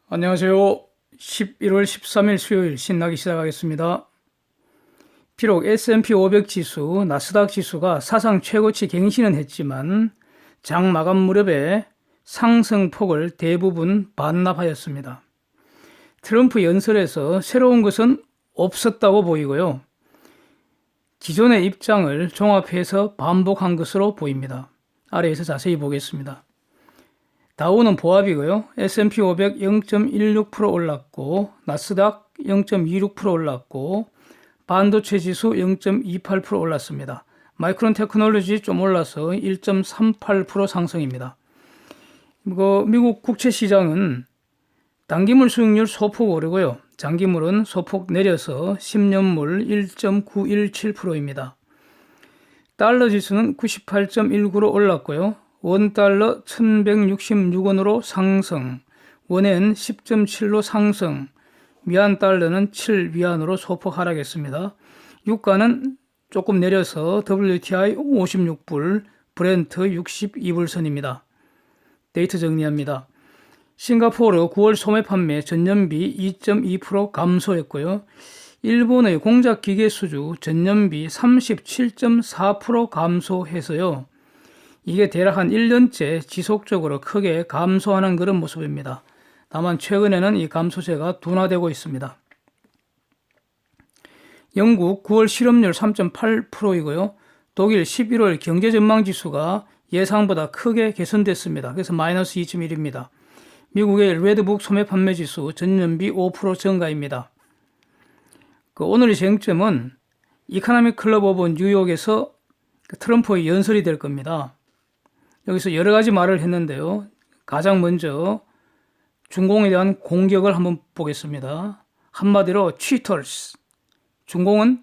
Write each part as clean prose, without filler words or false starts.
안녕하세요. 11월 13일 수요일 신나게 시작하겠습니다. 비록 S&P 500 지수, 나스닥 지수가 사상 최고치 갱신은 했지만 장 마감 무렵에 상승폭을 대부분 반납하였습니다. 트럼프 연설에서 새로운 것은 없었다고 보이고요. 기존의 입장을 종합해서 반복한 것으로 보입니다. 아래에서 자세히 보겠습니다. 다우는 보합이고요. S&P 500 0.16% 올랐고 나스닥 0.26% 올랐고 반도체 지수 0.28% 올랐습니다. 마이크론 테크놀로지 좀 올라서 1.38% 상승입니다. 미국 국채 시장은 단기물 수익률 소폭 오르고요. 장기물은 소폭 내려서 10년물 1.917%입니다. 달러 지수는 98.19로 올랐고요. 원달러 1166원으로 상승, 원엔 10.7로 상승, 위안달러는 7위안으로 소폭 하락했습니다. 유가는 조금 내려서 WTI 56불, 브렌트 62불 선입니다. 데이터 정리합니다. 싱가포르 9월 소매 판매 전년비 2.2% 감소했고요. 일본의 공작 기계 수주 전년비 37.4% 감소해서요. 이게 대략 한 1년째 지속적으로 크게 감소하는 그런 모습입니다. 다만 최근에는 이 감소세가 둔화되고 있습니다. 영국 9월 실업률 3.8%이고요. 독일 11월 경제전망지수가 예상보다 크게 개선됐습니다. 그래서 마이너스 2.1입니다. 미국의 레드북 소매 판매지수 전년비 5% 증가입니다. 오늘의 쟁점은 이코노믹 클럽 오브 뉴욕에서 트럼프의 연설이 될 겁니다. 여기서 여러 가지 말을 했는데요. 가장 먼저 중공에 대한 공격을 한번 보겠습니다. 한마디로 cheaters, 중공은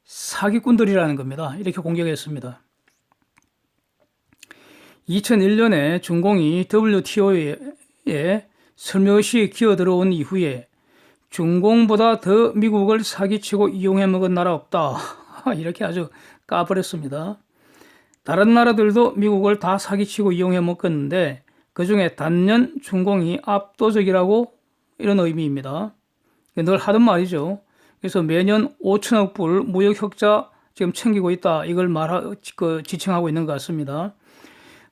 사기꾼들이라는 겁니다. 이렇게 공격했습니다. 2001년에 중공이 WTO에 슬며시 기어들어온 이후에 중공보다 더 미국을 사기치고 이용해 먹은 나라 없다. 이렇게 아주 까버렸습니다. 다른 나라들도 미국을 다 사기치고 이용해 먹었는데 그중에 단연 중공이 압도적이라고 이런 의미입니다. 늘 하던 말이죠. 그래서 매년 5천억 불 무역 흑자 지금 챙기고 있다. 이걸 지칭하고 있는 것 같습니다.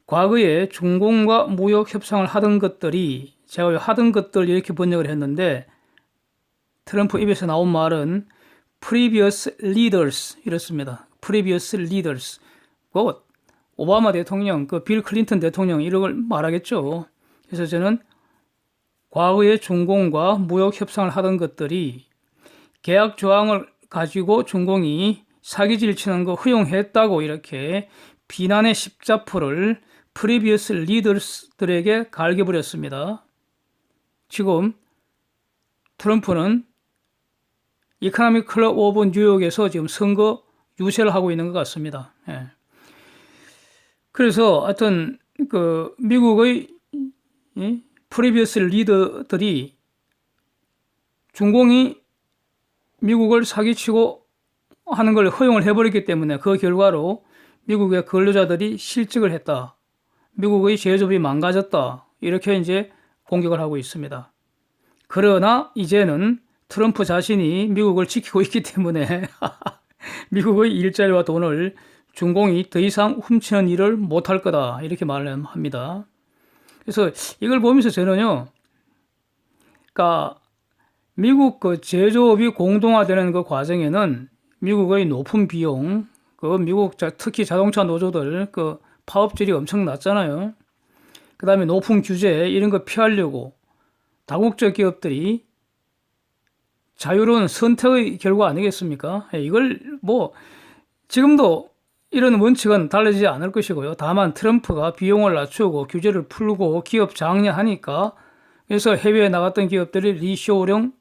과거에 중공과 무역 협상을 하던 것들이 제가 하던 것들 이렇게 번역을 했는데 트럼프 입에서 나온 말은 previous leaders 이렇습니다. previous leaders. 오바마 대통령, 빌 클린턴 대통령 이런 걸 말하겠죠. 그래서 저는 과거에 중공과 무역 협상을 하던 것들이 계약 조항을 가지고 중공이 사기질 치는 거 허용했다고 이렇게 비난의 십자포를 previous leaders들에게 갈겨버렸습니다. 지금 트럼프는 이코노믹 클럽 오브 뉴욕에서 지금 선거 유세를 하고 있는 것 같습니다. 예. 그래서 하여튼 미국의 프리비어스 리더들이 중공이 미국을 사기치고 하는 걸 허용을 해버렸기 때문에 그 결과로 미국의 근로자들이 실직을 했다. 미국의 제조업이 망가졌다. 이렇게 이제 공격을 하고 있습니다. 그러나 이제는 트럼프 자신이 미국을 지키고 있기 때문에 미국의 일자리와 돈을 중공이 더 이상 훔치는 일을 못할 거다. 이렇게 말을 합니다. 그래서 이걸 보면서 저는요, 그러니까 미국 제조업이 공동화되는 그 과정에는 미국의 높은 비용, 미국 특히 자동차 노조들 파업질이 엄청 났잖아요. 그 다음에 높은 규제 이런 거 피하려고 다국적 기업들이 자유로운 선택의 결과 아니겠습니까? 이걸 지금도 이런 원칙은 달라지지 않을 것이고요. 다만 트럼프가 비용을 낮추고 규제를 풀고 기업 장려하니까 그래서 해외에 나갔던 기업들이 리쇼어링,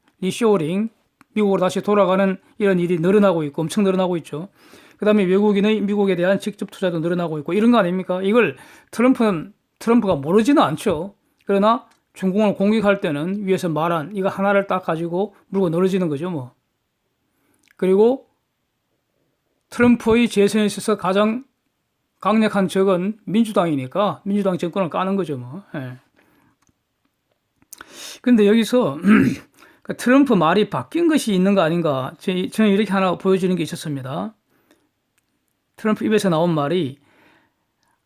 미국으로 다시 돌아가는 이런 일이 늘어나고 있고 엄청 늘어나고 있죠. 그 다음에 외국인의 미국에 대한 직접 투자도 늘어나고 있고 이런 거 아닙니까? 이걸 트럼프가 모르지는 않죠. 그러나 중공을 공격할 때는 위에서 말한 이거 하나를 딱 가지고 물고 늘어지는 거죠, 그리고 트럼프의 재선에 있어서 가장 강력한 적은 민주당이니까 민주당 정권을 까는 거죠, 예. 근데 여기서 트럼프 말이 바뀐 것이 있는 거 아닌가? 저는 이렇게 하나 보여지는 게 있었습니다. 트럼프 입에서 나온 말이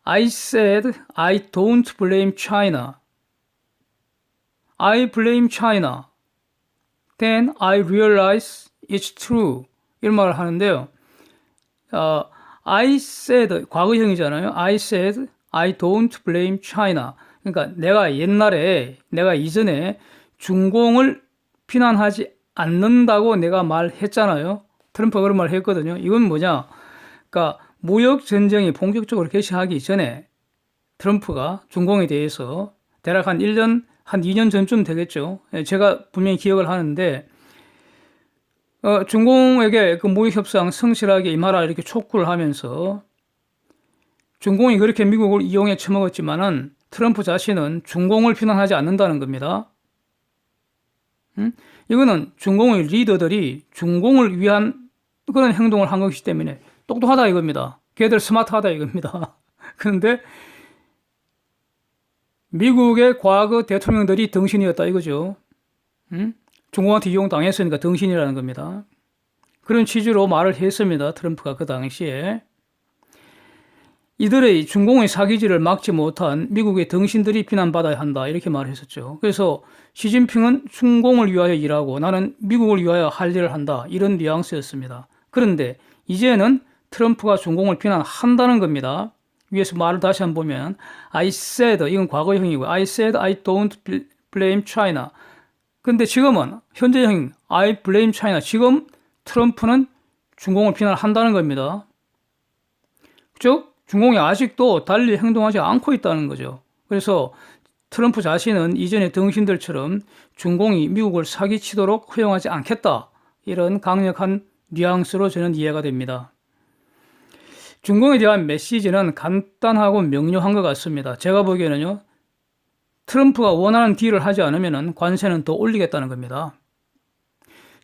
I said I don't blame China. I blame China. Then I realize it's true. 이런 말을 하는데요. I said, 과거형이잖아요. I said I don't blame China. 그러니까 내가 이전에 중공을 비난하지 않는다고 내가 말했잖아요. 트럼프가 그런 말을 했거든요. 이건 뭐냐? 그러니까 무역 전쟁이 본격적으로 개시하기 전에 트럼프가 중공에 대해서 대략 한 2년 전쯤 되겠죠. 제가 분명히 기억을 하는데 중공에게 그 무역 협상 성실하게 임하라 이렇게 촉구를 하면서 중공이 그렇게 미국을 이용해 처먹었지만은 트럼프 자신은 중공을 비난하지 않는다는 겁니다. 이거는 중공의 리더들이 중공을 위한 그런 행동을 한 것이기 때문에 똑똑하다 이겁니다. 걔들 스마트하다 이겁니다. 그런데 미국의 과거 대통령들이 덩신이었다 이거죠. 중공한테 이용당했으니까 덩신이라는 겁니다. 그런 취지로 말을 했습니다. 트럼프가 그 당시에. 이들의 중공의 사기질을 막지 못한 미국의 덩신들이 비난받아야 한다 이렇게 말했었죠. 그래서 시진핑은 중공을 위하여 일하고 나는 미국을 위하여 할 일을 한다 이런 뉘앙스였습니다. 그런데 이제는 트럼프가 중공을 비난한다는 겁니다. 위에서 말을 다시 한번 보면 I said, 이건 과거형이고요. I said I don't blame China. 근데 지금은 현재형인 I blame China. 지금 트럼프는 중공을 비난한다는 겁니다. 즉 중공이 아직도 달리 행동하지 않고 있다는 거죠. 그래서 트럼프 자신은 이전의 덩신들처럼 중공이 미국을 사기치도록 허용하지 않겠다. 이런 강력한 뉘앙스로 저는 이해가 됩니다. 중공에 대한 메시지는 간단하고 명료한 것 같습니다. 제가 보기에는요. 트럼프가 원하는 딜을 하지 않으면 관세는 더 올리겠다는 겁니다.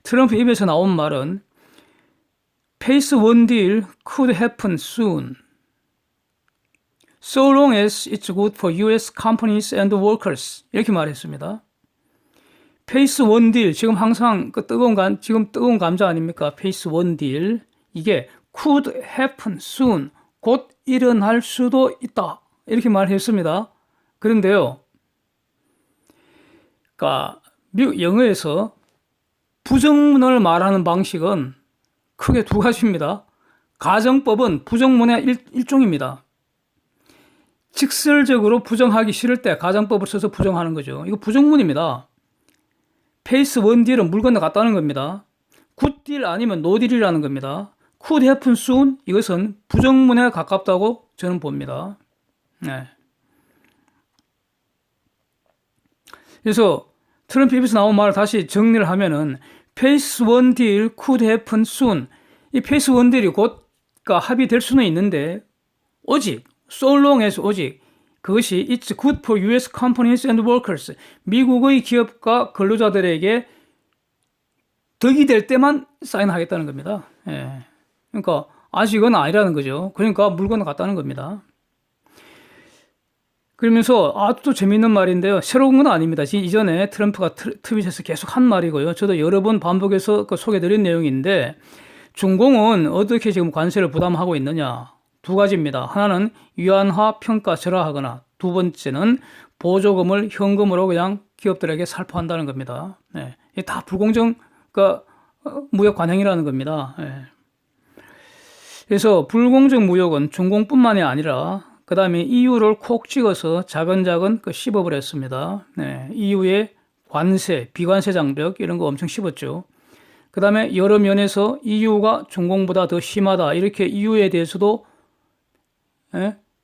트럼프 입에서 나온 말은 Phase 1 deal could happen soon. So long as it's good for US companies and workers. 이렇게 말했습니다. Phase 1 deal, 지금 항상 그 지금 뜨거운 감자 아닙니까? Phase 1 deal. 이게 could happen soon. 곧 일어날 수도 있다. 이렇게 말했습니다. 그런데요. 그러니까 미국 영어에서 부정문을 말하는 방식은 크게 두 가지입니다. 가정법은 부정문의 일종입니다. 직설적으로 부정하기 싫을 때 가정법을 써서 부정하는 거죠. 이거 부정문입니다. 페이스 1 딜은 물 건너갔다는 겁니다. 굿 딜 아니면 노 딜이라는 겁니다. could happen soon 이것은 부정문에 가깝다고 저는 봅니다. 네. 그래서 트럼프 입에서 나온 말을 다시 정리를 하면은 Phase 1 deal could happen soon. 이 Phase 1 딜이 곧 합의될 수는 있는데 오직 so long as 오직 그것이 it's good for US companies and workers. 미국의 기업과 근로자들에게 덕이 될 때만 사인하겠다는 겁니다. 예. 그러니까 아직은 아니라는 거죠. 그러니까 물 건너갔다는 겁니다. 그러면서 또 재미있는 말인데요. 새로운 건 아닙니다. 이전에 트럼프가 트윗에서 계속 한 말이고요. 저도 여러 번 반복해서 소개드린 내용인데 중공은 어떻게 지금 관세를 부담하고 있느냐. 두 가지입니다. 하나는 위안화 평가 절하하거나 두 번째는 보조금을 현금으로 그냥 기업들에게 살포한다는 겁니다. 네. 이게 다 불공정 무역 관행이라는 겁니다. 네. 그래서 불공정 무역은 중공뿐만이 아니라 그 다음에 EU를 콕 찍어서 자근자근 씹어버렸습니다. 네. EU의 관세, 비관세 장벽 이런 거 엄청 씹었죠. 그 다음에 여러 면에서 EU가 중공보다 더 심하다 이렇게 EU에 대해서도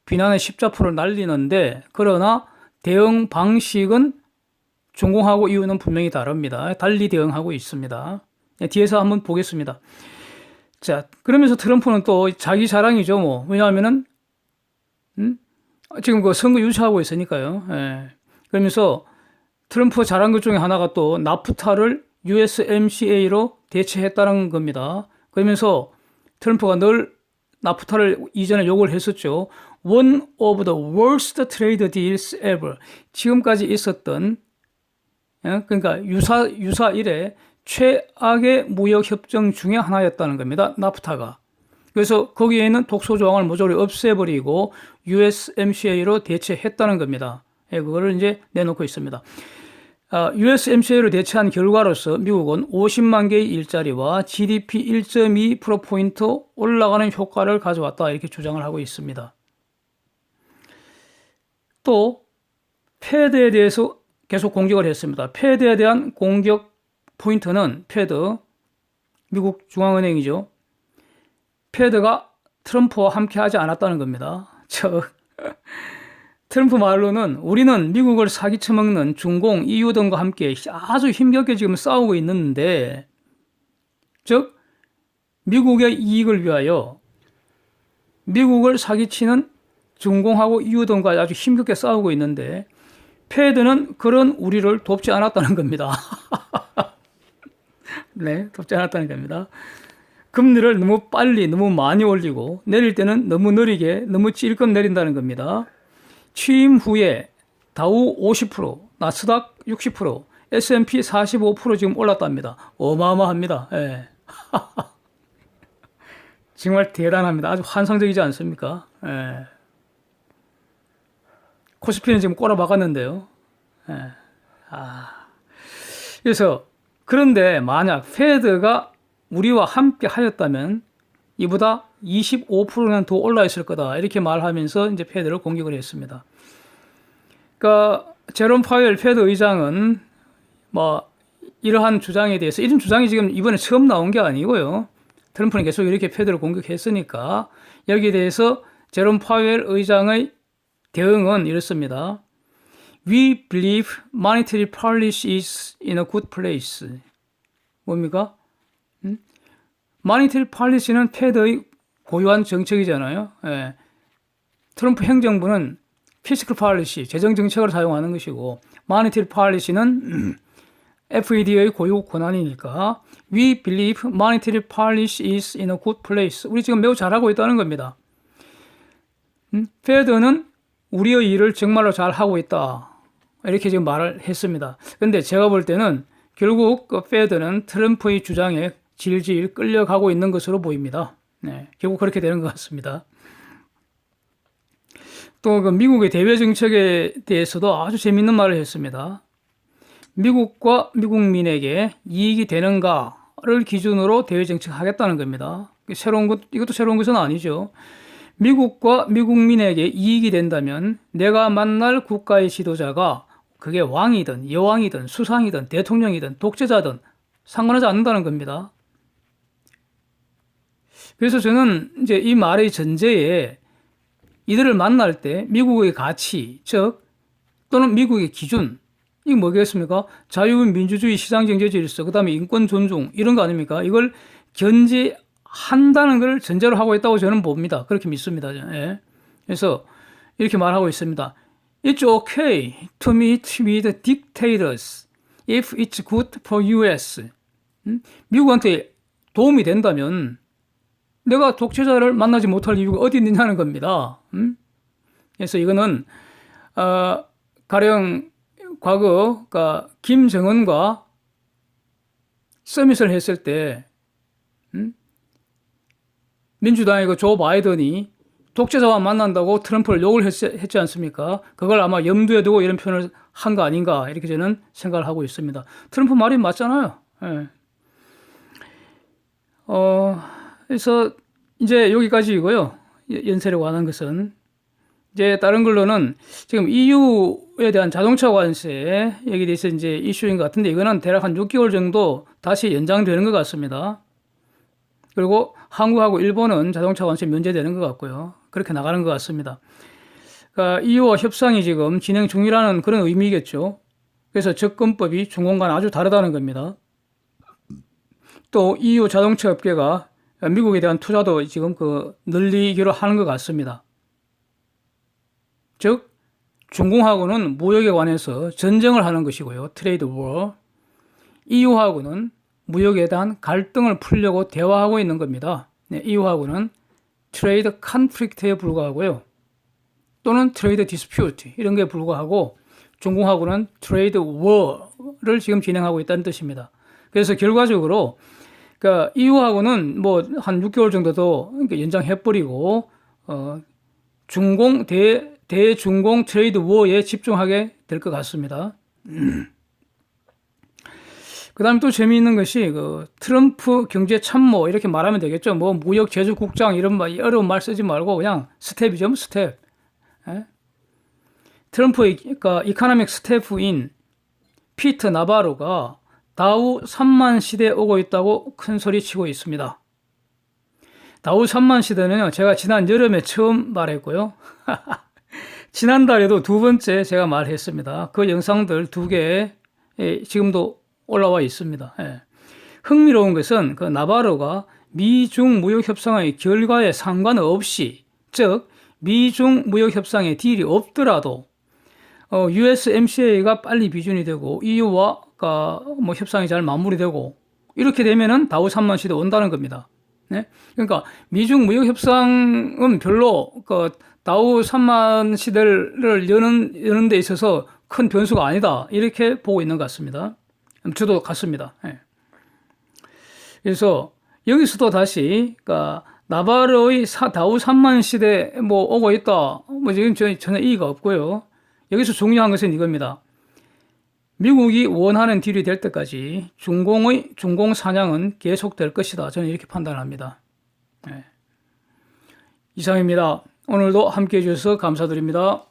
비난의 십자포를 날리는데 그러나 대응 방식은 중공하고 EU는 분명히 다릅니다. 달리 대응하고 있습니다. 뒤에서 한번 보겠습니다. 자, 그러면서 트럼프는 또 자기 자랑이죠, 뭐. 왜냐하면은, 지금 그 선거 유치하고 있으니까요. 예. 그러면서 트럼프가 잘한 것 중에 하나가 또 나프타를 USMCA로 대체했다는 겁니다. 그러면서 트럼프가 늘 나프타를 이전에 욕을 했었죠. One of the worst trade deals ever. 지금까지 있었던 그러니까 유사 이래 최악의 무역 협정 중에 하나였다는 겁니다. 나프타가. 그래서 거기에 있는 독소 조항을 모조리 없애버리고 USMCA로 대체했다는 겁니다. 그거를 이제 내놓고 있습니다. USMCA로 대체한 결과로서 미국은 50만 개의 일자리와 GDP 1.2%포인트 올라가는 효과를 가져왔다 이렇게 주장을 하고 있습니다. 또 패드에 대해서 계속 공격을 했습니다. 패드에 대한 공격 포인트는 패드, 미국 중앙은행이죠. 패드가 트럼프와 함께 하지 않았다는 겁니다. 트럼프 말로는 우리는 미국을 사기쳐먹는 중공, EU 등과 함께 아주 힘겹게 지금 싸우고 있는데, 즉 미국의 이익을 위하여 미국을 사기치는 중공하고 EU 등과 아주 힘겹게 싸우고 있는데 패드는 그런 우리를 돕지 않았다는 겁니다. 네, 돕지 않았다는 겁니다. 금리를 너무 빨리, 너무 많이 올리고 내릴 때는 너무 느리게, 너무 찔끔 내린다는 겁니다. 취임 후에 다우 50%, 나스닥 60%, S&P 45% 지금 올랐답니다. 어마어마합니다. 예. 정말 대단합니다. 아주 환상적이지 않습니까? 예. 코스피는 지금 꼬라박았는데요. 예. 그래서 그런데 만약 패드가 우리와 함께 하였다면 이보다 25%는 더 올라 있을 거다 이렇게 말하면서 이제 패드를 공격을 했습니다. 그러니까 제롬 파웰 패드 의장은 뭐 이러한 주장에 대해서 이런 주장이 지금 이번에 처음 나온 게 아니고요. 트럼프는 계속 이렇게 패드를 공격했으니까 여기에 대해서 제롬 파웰 의장의 대응은 이렇습니다. We believe monetary policy is in a good place. 뭡니까? monetary policy는 패드의 고유한 정책이잖아요. 예. 트럼프 행정부는 fiscal policy, 재정 정책을 사용하는 것이고 monetary policy는 FED의 고유 권한이니까 We believe monetary policy is in a good place. 우리 지금 매우 잘하고 있다는 겁니다. 패드는 우리의 일을 정말로 잘하고 있다. 이렇게 지금 말을 했습니다. 그런데 제가 볼 때는 결국 그 패드는 트럼프의 주장에 질질 끌려가고 있는 것으로 보입니다. 네, 결국 그렇게 되는 것 같습니다. 또 그 미국의 대외 정책에 대해서도 아주 재밌는 말을 했습니다. 미국과 미국민에게 이익이 되는가를 기준으로 대외 정책하겠다는 겁니다. 이것도 새로운 것은 아니죠. 미국과 미국민에게 이익이 된다면 내가 만날 국가의 지도자가 그게 왕이든 여왕이든 수상이든 대통령이든 독재자든 상관하지 않는다는 겁니다. 그래서 저는 이제 이 말의 전제에 이들을 만날 때 미국의 가치, 즉 또는 미국의 기준, 이게 뭐겠습니까? 자유민주주의 시장경제 질서, 그 다음에 인권 존중 이런 거 아닙니까? 이걸 견제한다는 걸 전제로 하고 있다고 저는 봅니다. 그렇게 믿습니다. 예. 그래서 이렇게 말하고 있습니다. It's okay to meet with dictators if it's good for US. 미국한테 도움이 된다면 내가 독재자를 만나지 못할 이유가 어디 있느냐는 겁니다. 그래서 이거는 가령 과거 그러니까 김정은과 서밋을 했을 때 민주당의 그 조 바이든이 독재자와 만난다고 트럼프를 욕을 했지 않습니까? 그걸 아마 염두에 두고 이런 표현을 한 거 아닌가 이렇게 저는 생각을 하고 있습니다. 트럼프 말이 맞잖아요. 예. 그래서 이제 여기까지이고요. 연설에 관한 것은 이제 다른 걸로는 지금 EU에 대한 자동차 관세 여기에 대해서 이제 이슈인 것 같은데 이거는 대략 한 6개월 정도 다시 연장되는 것 같습니다. 그리고 한국하고 일본은 자동차 관세 면제되는 것 같고요. 그렇게 나가는 것 같습니다. 그러니까 EU와 협상이 지금 진행 중이라는 그런 의미겠죠. 그래서 접근법이 중국과는 아주 다르다는 겁니다. 또 EU 자동차 업계가 미국에 대한 투자도 지금 늘리기로 하는 것 같습니다. 즉 중국하고는 무역에 관해서 전쟁을 하는 것이고요. 트레이드 워. EU하고는 무역에 대한 갈등을 풀려고 대화하고 있는 겁니다. 네, EU하고는 트레이드 컨플릭트에 불과하고요. 또는 트레이드 디스퓨트 이런 게 불과하고 중국하고는 트레이드 워 TPP를 지금 진행하고 있다는 뜻입니다. 그래서 결과적으로 그러니까 EU하고는 뭐 한 6개월 정도 더 연장해버리고 대중공 트레이드 워에 집중하게 될 것 같습니다. 그 다음에 또 재미있는 것이 그 트럼프 경제 참모 이렇게 말하면 되겠죠. 뭐 무역 제조국장 이런 말 어려운 말 쓰지 말고 그냥 스텝이죠, 스텝. 예? 트럼프의 그러니까 이코노믹 스태프인 피터 나바로가 다우 3만 시대에 오고 있다고 큰 소리 치고 있습니다. 다우 3만 시대는요, 제가 지난 여름에 처음 말했고요. 지난달에도 두 번째 제가 말했습니다. 그 영상들 2개 지금도 올라와 있습니다. 예. 흥미로운 것은 그 나바로가 미중 무역 협상의 결과에 상관없이, 즉 미중 무역 협상에 딜이 없더라도 USMCA가 빨리 비준이 되고 EU와 뭐 협상이 잘 마무리되고 이렇게 되면은 다우 3만 시대 온다는 겁니다. 네? 그러니까 미중 무역 협상은 별로 그 다우 3만 시대를 여는 데 있어서 큰 변수가 아니다 이렇게 보고 있는 것 같습니다. 저도 같습니다. 네. 그래서 여기서도 다시 그러니까 나바로의 다우 3만 시대 뭐 오고 있다 뭐 지금 전혀 이의가 없고요. 여기서 중요한 것은 이겁니다. 미국이 원하는 딜이 될 때까지 중공 사냥은 계속될 것이다. 저는 이렇게 판단합니다. 네. 이상입니다. 오늘도 함께해 주셔서 감사드립니다.